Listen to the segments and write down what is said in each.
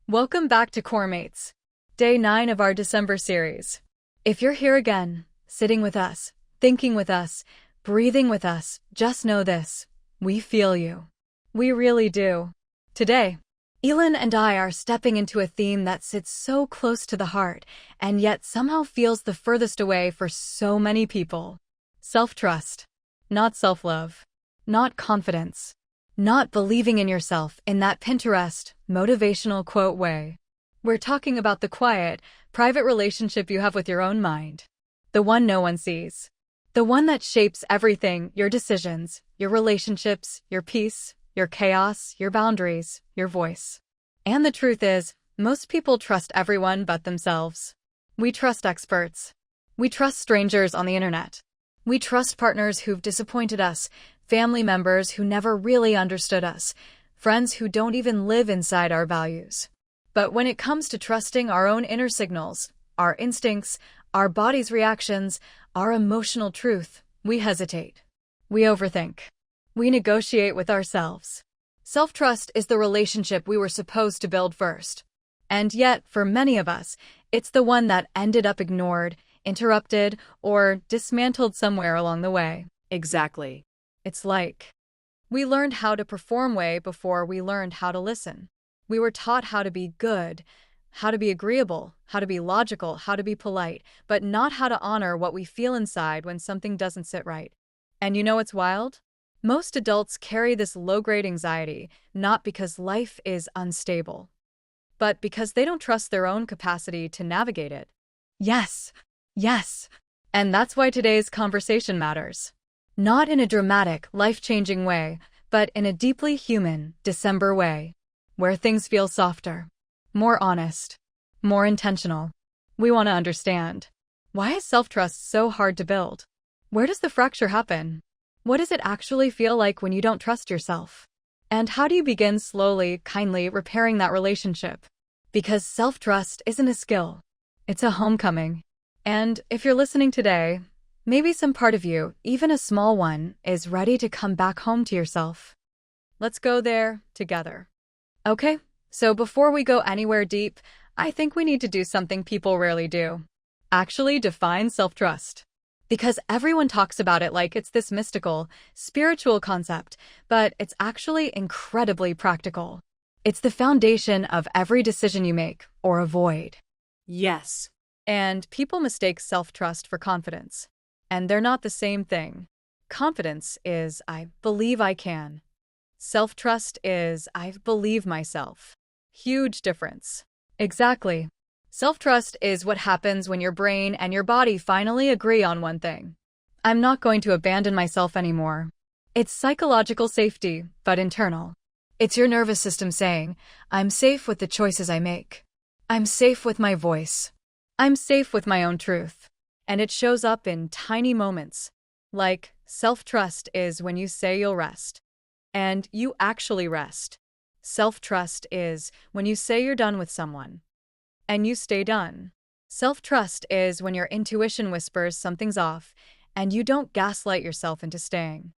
Welcome back to Coremates, Day 9 of our December series. If you're here again, sitting with us, thinking with us, breathing with us, just know this: we feel you. We really do. Today, Elen and I are stepping into a theme that sits so close to the heart and yet somehow feels the furthest away for so many people. Self-trust. Not self-love. Not confidence. Not believing in yourself in that Pinterest motivational quote way. We're talking about the quiet, private relationship you have with your own mind. The one no one sees. The one that shapes everything: your decisions, your relationships, your peace, your chaos, your boundaries, your voice. And the truth is, most people trust everyone but themselves. We trust experts. We trust strangers on the internet. We trust partners who've disappointed us, family members who never really understood us, friends who don't even live inside our values. But when it comes to trusting our own inner signals, our instincts, our body's reactions, our emotional truth, we hesitate. We overthink. We negotiate with ourselves. Self-trust is the relationship we were supposed to build first. And yet, for many of us, it's the one that ended up ignored, interrupted, or dismantled somewhere along the way. Exactly. It's like we learned how to perform way before we learned how to listen. We were taught how to be good, how to be agreeable, how to be logical, how to be polite, but not how to honor what we feel inside when something doesn't sit right. And you know what's wild? Most adults carry this low-grade anxiety, not because life is unstable, but because they don't trust their own capacity to navigate it. Yes. And that's why today's conversation matters. Not in a dramatic, life-changing way, but in a deeply human, December way, where things feel softer, more honest, more intentional. We want to understand, why is self-trust so hard to build? Where does the fracture happen? What does it actually feel like when you don't trust yourself? And how do you begin slowly, kindly repairing that relationship? Because self-trust isn't a skill, it's a homecoming. And if you're listening today, maybe some part of you, even a small one, is ready to come back home to yourself. Let's go there together. Okay, so before we go anywhere deep, I think we need to do something people rarely do. Actually define self-trust. Because everyone talks about it like it's this mystical, spiritual concept, but it's actually incredibly practical. It's the foundation of every decision you make or avoid. Yes. And people mistake self-trust for confidence. And they're not the same thing. Confidence is, I believe I can. Self-trust is, I believe myself. Huge difference. Exactly. Self-trust is what happens when your brain and your body finally agree on one thing. I'm not going to abandon myself anymore. It's psychological safety, but internal. It's your nervous system saying, I'm safe with the choices I make. I'm safe with my voice. I'm safe with my own truth. And it shows up in tiny moments. Like, self-trust is when you say you'll rest. And you actually rest. Self-trust is when you say you're done with someone. And you stay done. Self-trust is when your intuition whispers something's off, and you don't gaslight yourself into staying.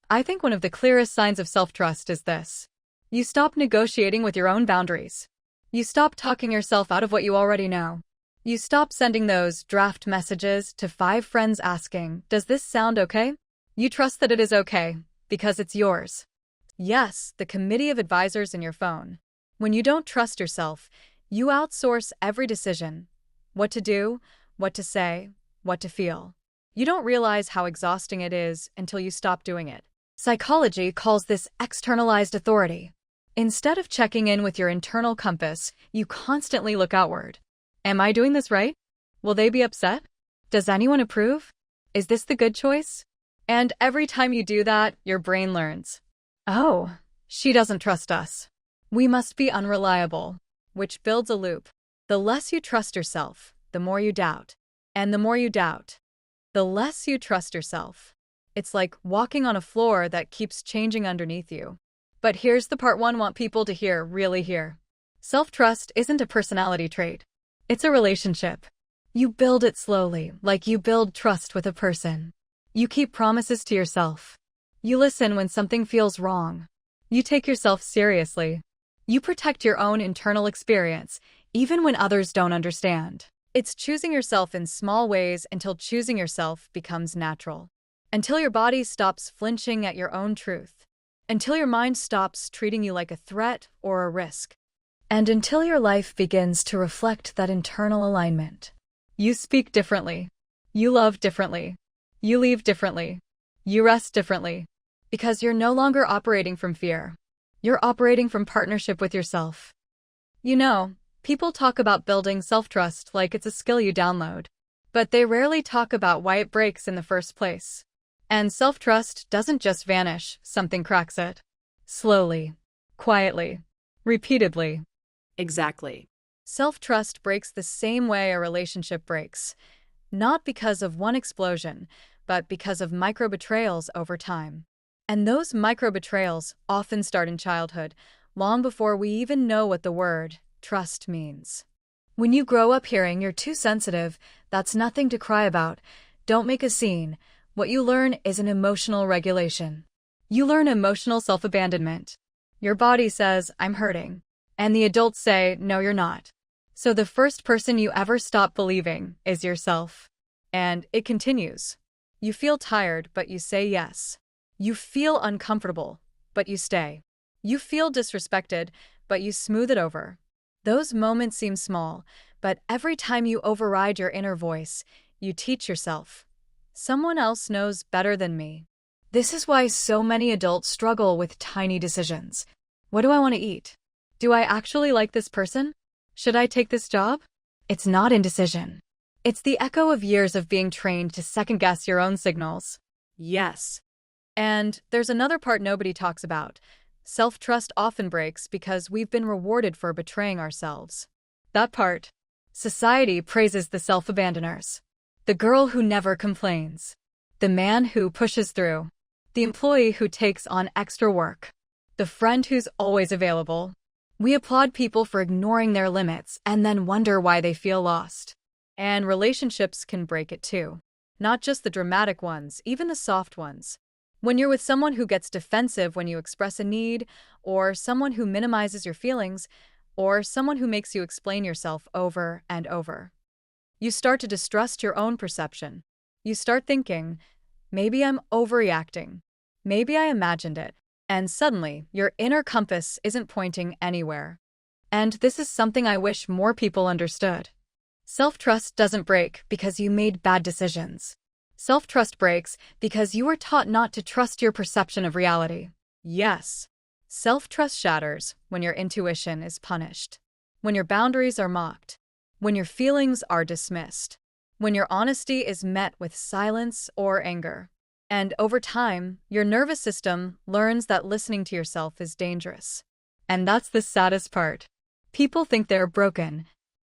I think one of the clearest signs of self-trust is this. You stop negotiating with your own boundaries. You stop talking yourself out of what you already know. You stop sending those draft messages to 5 friends asking, does this sound okay? You trust that it is okay, because it's yours. Yes, the committee of advisors in your phone. When you don't trust yourself, you outsource every decision. What to do, what to say, what to feel. You don't realize how exhausting it is until you stop doing it. Psychology calls this externalized authority. Instead of checking in with your internal compass, you constantly look outward. Am I doing this right? Will they be upset? Does anyone approve? Is this the good choice? And every time you do that, your brain learns. Oh, she doesn't trust us. We must be unreliable, which builds a loop. The less you trust yourself, the more you doubt. And the more you doubt, the less you trust yourself. It's like walking on a floor that keeps changing underneath you. But here's the part one want people to hear, really hear. Self-trust isn't a personality trait. It's a relationship. You build it slowly, like you build trust with a person. You keep promises to yourself. You listen when something feels wrong. You take yourself seriously. You protect your own internal experience, even when others don't understand. It's choosing yourself in small ways until choosing yourself becomes natural. Until your body stops flinching at your own truth. Until your mind stops treating you like a threat or a risk. And until your life begins to reflect that internal alignment. You speak differently. You love differently. You leave differently. You rest differently. Because you're no longer operating from fear. You're operating from partnership with yourself. You know, people talk about building self-trust like it's a skill you download. But they rarely talk about why it breaks in the first place. And self-trust doesn't just vanish, something cracks it. Slowly. Quietly. Repeatedly. Exactly. Self-trust breaks the same way a relationship breaks. Not because of one explosion, but because of micro-betrayals over time. And those micro-betrayals often start in childhood, long before we even know what the word trust means. When you grow up hearing you're too sensitive, that's nothing to cry about, don't make a scene, what you learn is an emotional regulation. You learn emotional self-abandonment. Your body says, I'm hurting. And the adults say, no, you're not. So the first person you ever stop believing is yourself. And it continues. You feel tired, but you say yes. You feel uncomfortable, but you stay. You feel disrespected, but you smooth it over. Those moments seem small, but every time you override your inner voice, you teach yourself. Someone else knows better than me. This is why so many adults struggle with tiny decisions. What do I want to eat? Do I actually like this person? Should I take this job? It's not indecision. It's the echo of years of being trained to second-guess your own signals. Yes. And there's another part nobody talks about. Self-trust often breaks because we've been rewarded for betraying ourselves. That part. Society praises the self-abandoners. The girl who never complains. The man who pushes through. The employee who takes on extra work. The friend who's always available. We applaud people for ignoring their limits and then wonder why they feel lost. And relationships can break it too. Not just the dramatic ones, even the soft ones. When you're with someone who gets defensive when you express a need, or someone who minimizes your feelings, or someone who makes you explain yourself over and over. You start to distrust your own perception. You start thinking, maybe I'm overreacting. Maybe I imagined it. And suddenly, your inner compass isn't pointing anywhere. And this is something I wish more people understood. Self-trust doesn't break because you made bad decisions. Self-trust breaks because you were taught not to trust your perception of reality. Yes. Self-trust shatters when your intuition is punished. When your boundaries are mocked. When your feelings are dismissed. When your honesty is met with silence or anger. And over time, your nervous system learns that listening to yourself is dangerous. And that's the saddest part. People think they're broken,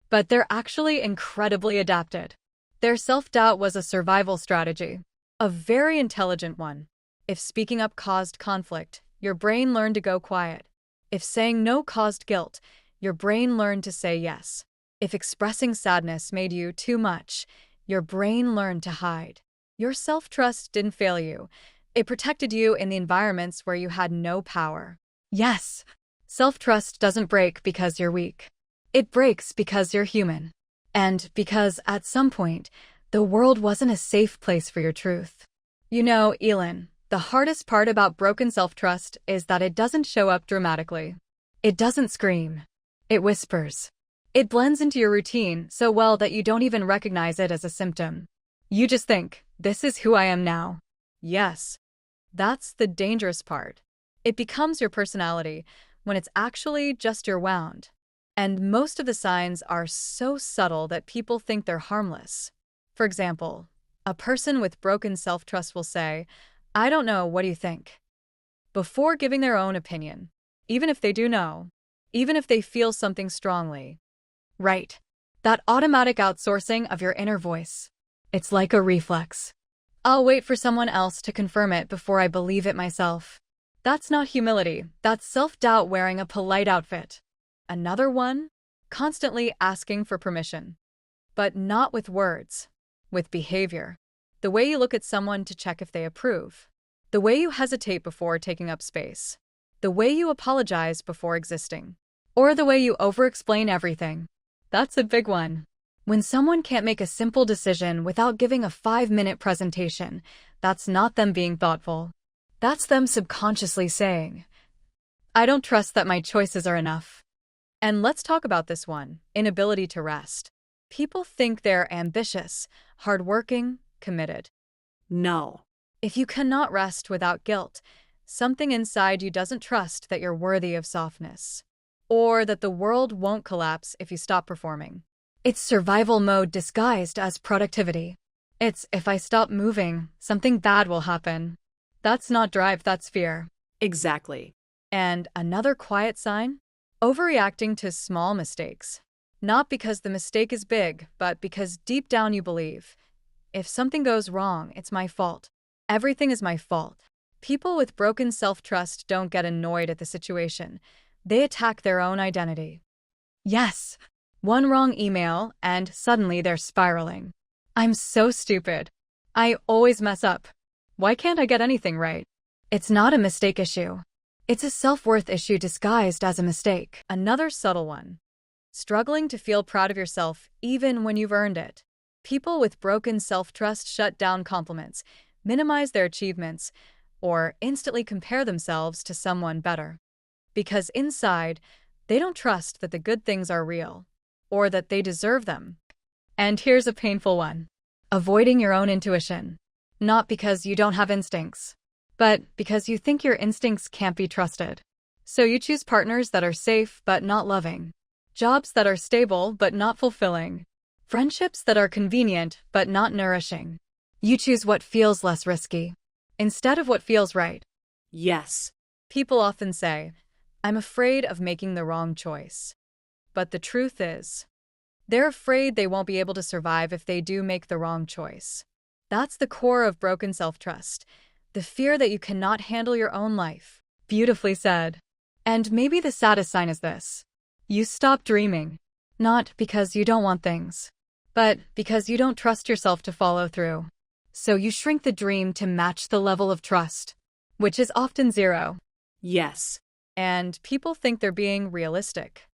but they're actually incredibly adapted. Their self-doubt was a survival strategy, a very intelligent one. If speaking up caused conflict, your brain learned to go quiet. If saying no caused guilt, your brain learned to say yes. If expressing sadness made you too much, your brain learned to hide. Your self-trust didn't fail you. It protected you in the environments where you had no power. Yes, self-trust doesn't break because you're weak. It breaks because you're human. And because, at some point, the world wasn't a safe place for your truth. You know, Elen, the hardest part about broken self-trust is that it doesn't show up dramatically. It doesn't scream. It whispers. It blends into your routine so well that you don't even recognize it as a symptom. You just think, this is who I am now. Yes, that's the dangerous part. It becomes your personality when it's actually just your wound. And most of the signs are so subtle that people think they're harmless. For example, a person with broken self-trust will say, I don't know, what do you think? Before giving their own opinion, even if they do know, even if they feel something strongly. Right. That automatic outsourcing of your inner voice. It's like a reflex. I'll wait for someone else to confirm it before I believe it myself. That's not humility, that's self-doubt wearing a polite outfit. Another one? Constantly asking for permission. But not with words, with behavior. The way you look at someone to check if they approve. The way you hesitate before taking up space. The way you apologize before existing. or the way you over-explain everything. That's a big one. When someone can't make a simple decision without giving a 5-minute presentation, that's not them being thoughtful. That's them subconsciously saying, I don't trust that my choices are enough. And let's talk about this one, inability to rest. People think they're ambitious, hardworking, committed. No. If you cannot rest without guilt, something inside you doesn't trust that you're worthy of softness, or that the world won't collapse if you stop performing. It's survival mode disguised as productivity. It's, if I stop moving, something bad will happen. That's not drive, that's fear. Exactly. And another quiet sign? Overreacting to small mistakes. Not because the mistake is big, but because deep down you believe, if something goes wrong, it's my fault. Everything is my fault. People with broken self-trust don't get annoyed at the situation. They attack their own identity. Yes, one wrong email, and suddenly they're spiraling. I'm so stupid. I always mess up. Why can't I get anything right? It's not a mistake issue. It's a self-worth issue disguised as a mistake. Another subtle one. Struggling to feel proud of yourself even when you've earned it. People with broken self-trust shut down compliments, minimize their achievements, or instantly compare themselves to someone better. Because inside, they don't trust that the good things are real, or that they deserve them. And here's a painful one. Avoiding your own intuition. Not because you don't have instincts, but because you think your instincts can't be trusted. So you choose partners that are safe but not loving. Jobs that are stable but not fulfilling. Friendships that are convenient but not nourishing. You choose what feels less risky, instead of what feels right. Yes. People often say, I'm afraid of making the wrong choice. But the truth is, they're afraid they won't be able to survive if they do make the wrong choice. That's the core of broken self-trust, the fear that you cannot handle your own life. Beautifully said. And maybe the saddest sign is this. You stop dreaming, not because you don't want things, but because you don't trust yourself to follow through. So you shrink the dream to match the level of trust, which is often zero. Yes. And people think they're being realistic.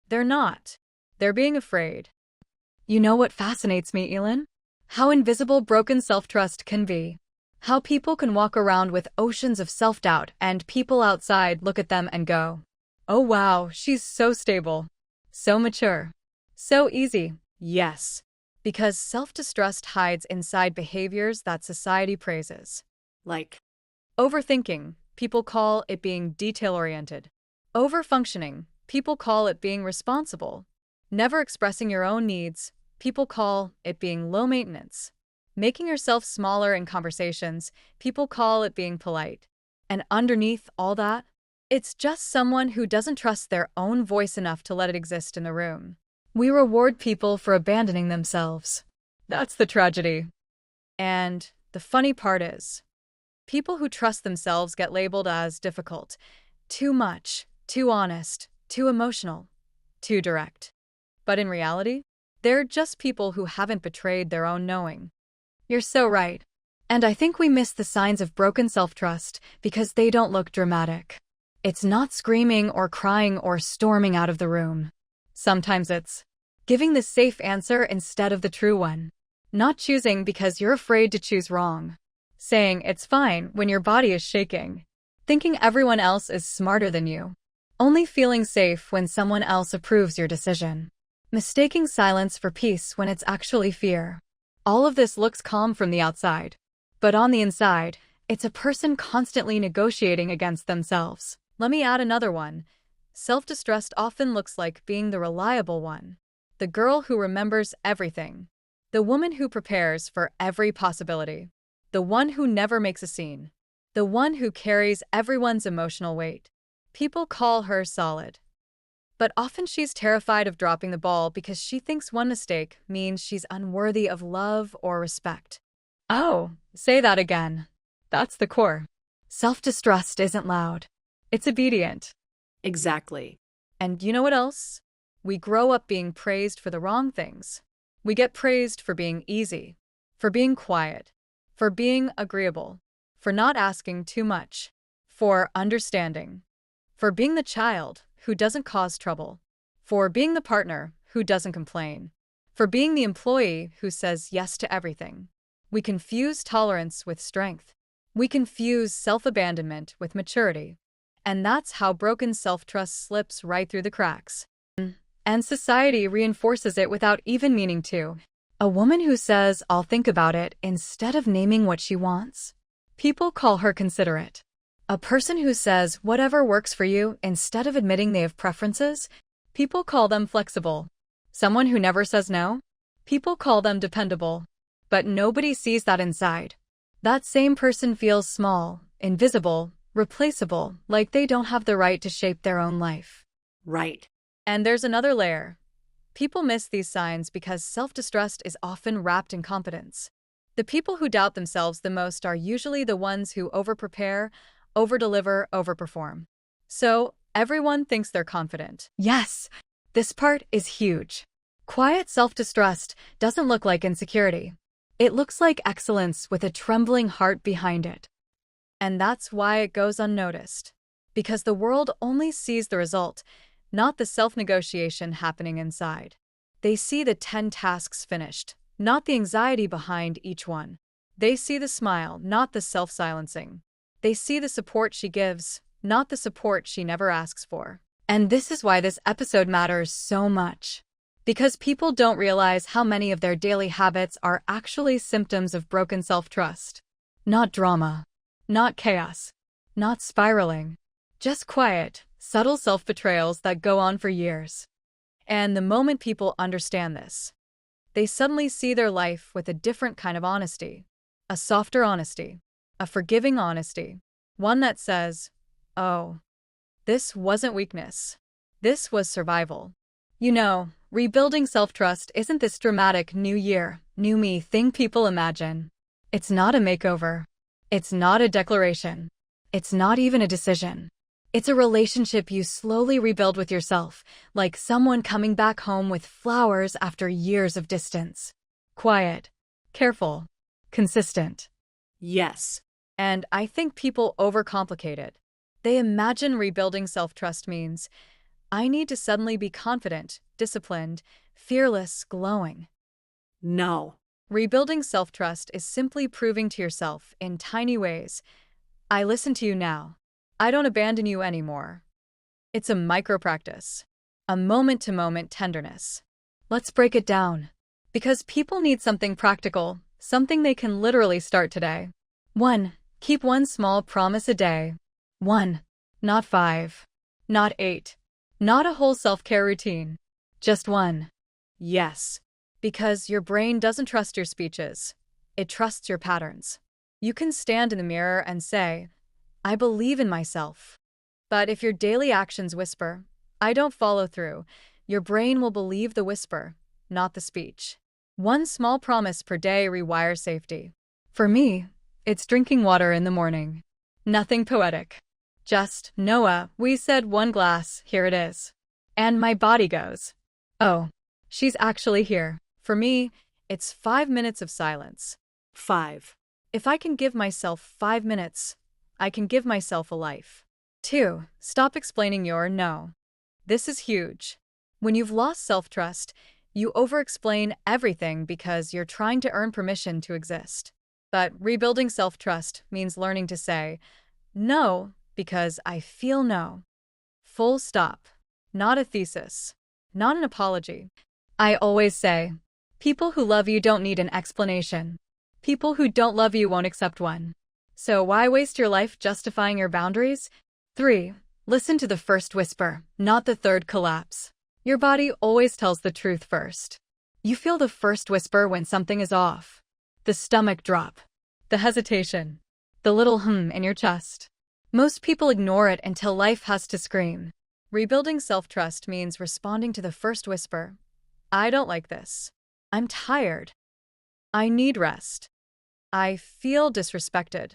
They're not. They're being afraid. You know what fascinates me, Elen? How invisible broken self-trust can be. How people can walk around with oceans of self-doubt and people outside look at them and go, oh wow, she's so stable, so mature, so easy. Yes, because self-distrust hides inside behaviors that society praises. Like Overthinking, people call it being detail-oriented. Overfunctioning, people call it being responsible. Never expressing your own needs, people call it being low maintenance. Making yourself smaller in conversations, people call it being polite. And underneath all that, it's just someone who doesn't trust their own voice enough to let it exist in the room. We reward people for abandoning themselves. That's the tragedy. And the funny part is, people who trust themselves get labeled as difficult, too much, too honest, too emotional, too direct. But in reality, they're just people who haven't betrayed their own knowing. You're so right. And I think we miss the signs of broken self-trust because they don't look dramatic. It's not screaming or crying or storming out of the room. Sometimes it's giving the safe answer instead of the true one. Not choosing because you're afraid to choose wrong. Saying it's fine when your body is shaking. Thinking everyone else is smarter than you. Only feeling safe when someone else approves your decision. Mistaking silence for peace when it's actually fear. All of this looks calm from the outside. But on the inside, it's a person constantly negotiating against themselves. Let me add another one. Self-distrust often looks like being the reliable one. The girl who remembers everything. The woman who prepares for every possibility. The one who never makes a scene. The one who carries everyone's emotional weight. People call her solid. But often she's terrified of dropping the ball because she thinks one mistake means she's unworthy of love or respect. Oh, say that again. That's the core. Self-distrust isn't loud. It's obedient. exactly. And you know what else? We grow up being praised for the wrong things. We get praised for being easy, for being quiet, for being agreeable, for not asking too much, for understanding, for being the child who doesn't cause trouble, for being the partner who doesn't complain, for being the employee who says yes to everything. We confuse tolerance with strength. We confuse self-abandonment with maturity. And that's how broken self-trust slips right through the cracks. And society reinforces it without even meaning to. A woman who says, "I'll think about it," instead of naming what she wants. People call her considerate. A person who says, "Whatever works for you," instead of admitting they have preferences. People call them flexible. Someone who never says no. People call them dependable. But nobody sees that inside. That same person feels small, invisible, replaceable, like they don't have the right to shape their own life. Right. And there's another layer. People miss these signs because self-distrust is often wrapped in confidence. The people who doubt themselves the most are usually the ones who over-prepare, over-deliver, over-perform. So, everyone thinks they're confident. Yes, this part is huge. Quiet self-distrust doesn't look like insecurity. It looks like excellence with a trembling heart behind it. And that's why it goes unnoticed. Because the world only sees the result, not the self-negotiation happening inside. They see the 10 tasks finished, not the anxiety behind each one. They see the smile, not the self-silencing. They see the support she gives, not the support she never asks for. And this is why this episode matters so much. Because people don't realize how many of their daily habits are actually symptoms of broken self-trust. Not drama. Not chaos. Not spiraling. Just quiet, subtle self-betrayals that go on for years. And the moment people understand this, they suddenly see their life with a different kind of honesty. A softer honesty. A forgiving honesty. One that says, "Oh, this wasn't weakness. This was survival." You know, rebuilding self-trust isn't this dramatic new year, new me thing people imagine. It's not a makeover. It's not a declaration. It's not even a decision. It's a relationship you slowly rebuild with yourself, like someone coming back home with flowers after years of distance. Quiet, careful, consistent. Yes. And I think people overcomplicate it. They imagine rebuilding self-trust means, I need to suddenly be confident, disciplined, fearless, glowing. No. Rebuilding self-trust is simply proving to yourself in tiny ways, I listen to you now. I don't abandon you anymore. It's a micro-practice. A moment-to-moment tenderness. Let's break it down. Because people need something practical, something they can literally start today. 1. Keep one small promise a day. 1. Not 5. Not 8. Not a whole self-care routine. Just 1. Yes. Because your brain doesn't trust your speeches. It trusts your patterns. You can stand in the mirror and say, I believe in myself. But if your daily actions whisper, I don't follow through, your brain will believe the whisper, not the speech. One small promise per day rewires safety. For me, it's drinking water in the morning. Nothing poetic. Just, Noah, we said 1 glass, here it is. And my body goes, oh, she's actually here. For me, it's 5 minutes of silence. 5. If I can give myself 5 minutes, I can give myself a life. 2. Stop explaining your no. This is huge. When you've lost self-trust, you over-explain everything because you're trying to earn permission to exist. But rebuilding self-trust means learning to say, no, because I feel no. Full stop. Not a thesis. Not an apology. I always say, people who love you don't need an explanation. People who don't love you won't accept one. So why waste your life justifying your boundaries? 3. Listen to the first whisper, not the third collapse. Your body always tells the truth first. You feel the first whisper when something is off. The stomach drop. The hesitation. The little in your chest. Most people ignore it until life has to scream. Rebuilding self-trust means responding to the first whisper. I don't like this. I'm tired. I need rest. I feel disrespected.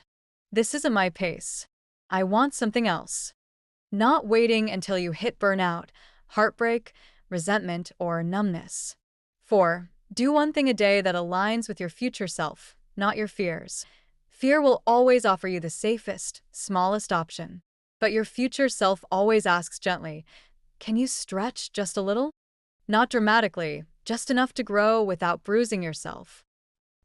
This isn't my pace. I want something else. Not waiting until you hit burnout, heartbreak, resentment, or numbness. 4. Do one thing a day that aligns with your future self, not your fears. Fear will always offer you the safest, smallest option. But your future self always asks gently, Can you stretch just a little? Not dramatically, just enough to grow without bruising yourself.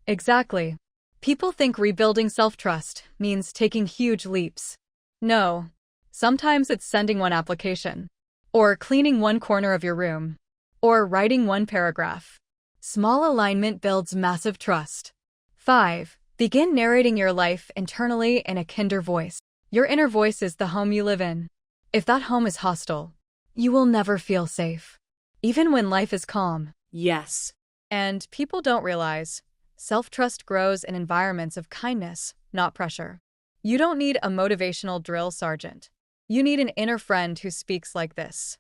Exactly. People think rebuilding self-trust means taking huge leaps. No. Sometimes it's sending one application, or cleaning one corner of your room, or writing one paragraph. Small alignment builds massive trust. 5. Begin narrating your life internally in a kinder voice. Your inner voice is the home you live in. If that home is hostile, you will never feel safe, even when life is calm. Yes. And people don't realize, self-trust grows in environments of kindness, not pressure. You don't need a motivational drill sergeant. You need an inner friend who speaks like this.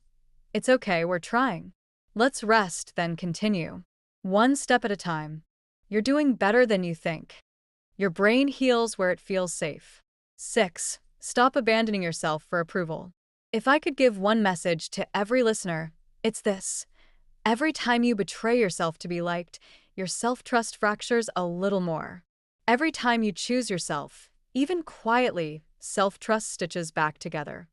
It's okay, we're trying. Let's rest, then continue. One step at a time. You're doing better than you think. Your brain heals where it feels safe. 6. Stop abandoning yourself for approval. If I could give one message to every listener, it's this. Every time you betray yourself to be liked, your self-trust fractures a little more. Every time you choose yourself, even quietly, self-trust stitches back together.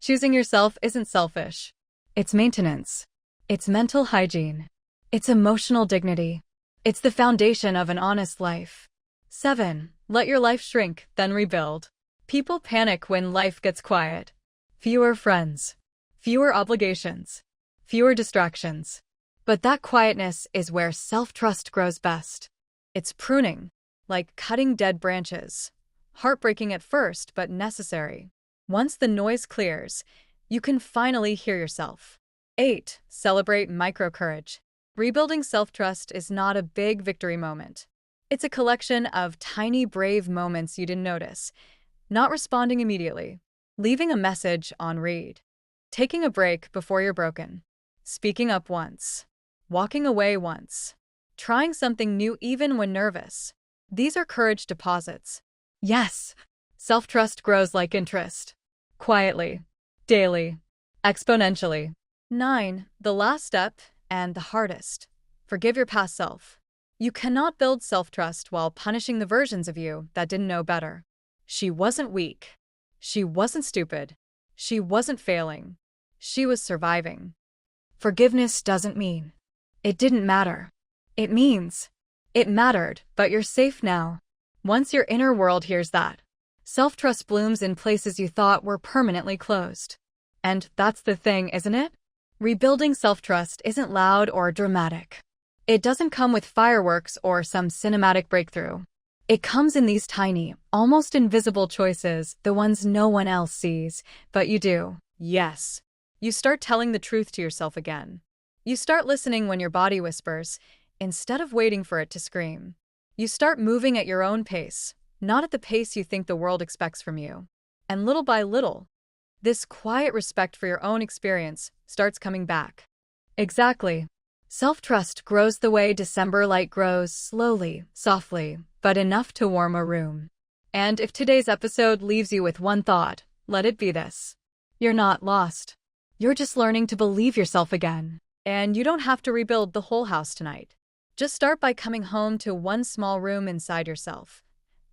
Choosing yourself isn't selfish. It's maintenance. It's mental hygiene. It's emotional dignity. It's the foundation of an honest life. 7. Let your life shrink, then rebuild. People panic when life gets quiet. Fewer friends. Fewer obligations. Fewer distractions. But that quietness is where self-trust grows best. It's pruning, like cutting dead branches. Heartbreaking at first, but necessary. Once the noise clears, you can finally hear yourself. 8. Celebrate micro-courage. Rebuilding self-trust is not a big victory moment. It's a collection of tiny, brave moments you didn't notice. Not responding immediately. Leaving a message on read. Taking a break before you're broken. Speaking up once. Walking away once. Trying something new even when nervous. These are courage deposits. Yes, self-trust grows like interest. Quietly. Daily. Exponentially. 9. The last step, and the hardest. Forgive your past self. You cannot build self-trust while punishing the versions of you that didn't know better. She wasn't weak. She wasn't stupid. She wasn't failing. She was surviving. Forgiveness doesn't mean it didn't matter. It means it mattered, but you're safe now. Once your inner world hears that, self-trust blooms in places you thought were permanently closed. And that's the thing, isn't it? Rebuilding self-trust isn't loud or dramatic. It doesn't come with fireworks or some cinematic breakthrough. It comes in these tiny, almost invisible choices, the ones no one else sees, but you do. Yes. You start telling the truth to yourself again. You start listening when your body whispers, instead of waiting for it to scream. You start moving at your own pace, not at the pace you think the world expects from you. And little by little, this quiet respect for your own experience starts coming back. Exactly. Self-trust grows the way December light grows, slowly, softly, but enough to warm a room. And if today's episode leaves you with one thought, let it be this. You're not lost. You're just learning to believe yourself again. And you don't have to rebuild the whole house tonight. Just start by coming home to one small room inside yourself.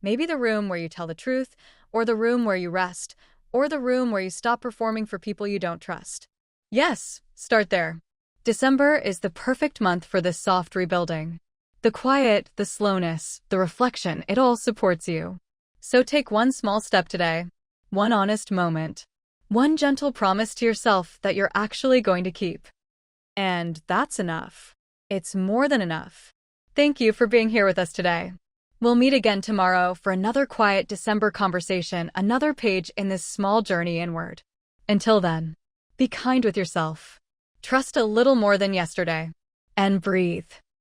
Maybe the room where you tell the truth, or the room where you rest, or the room where you stop performing for people you don't trust. Yes, start there. December is the perfect month for this soft rebuilding. The quiet, the slowness, the reflection, it all supports you. So take one small step today. One honest moment. One gentle promise to yourself that you're actually going to keep. And that's enough. It's more than enough. Thank you for being here with us today. We'll meet again tomorrow for another quiet December conversation, another page in this small journey inward. Until then, be kind with yourself. Trust a little more than yesterday. And breathe.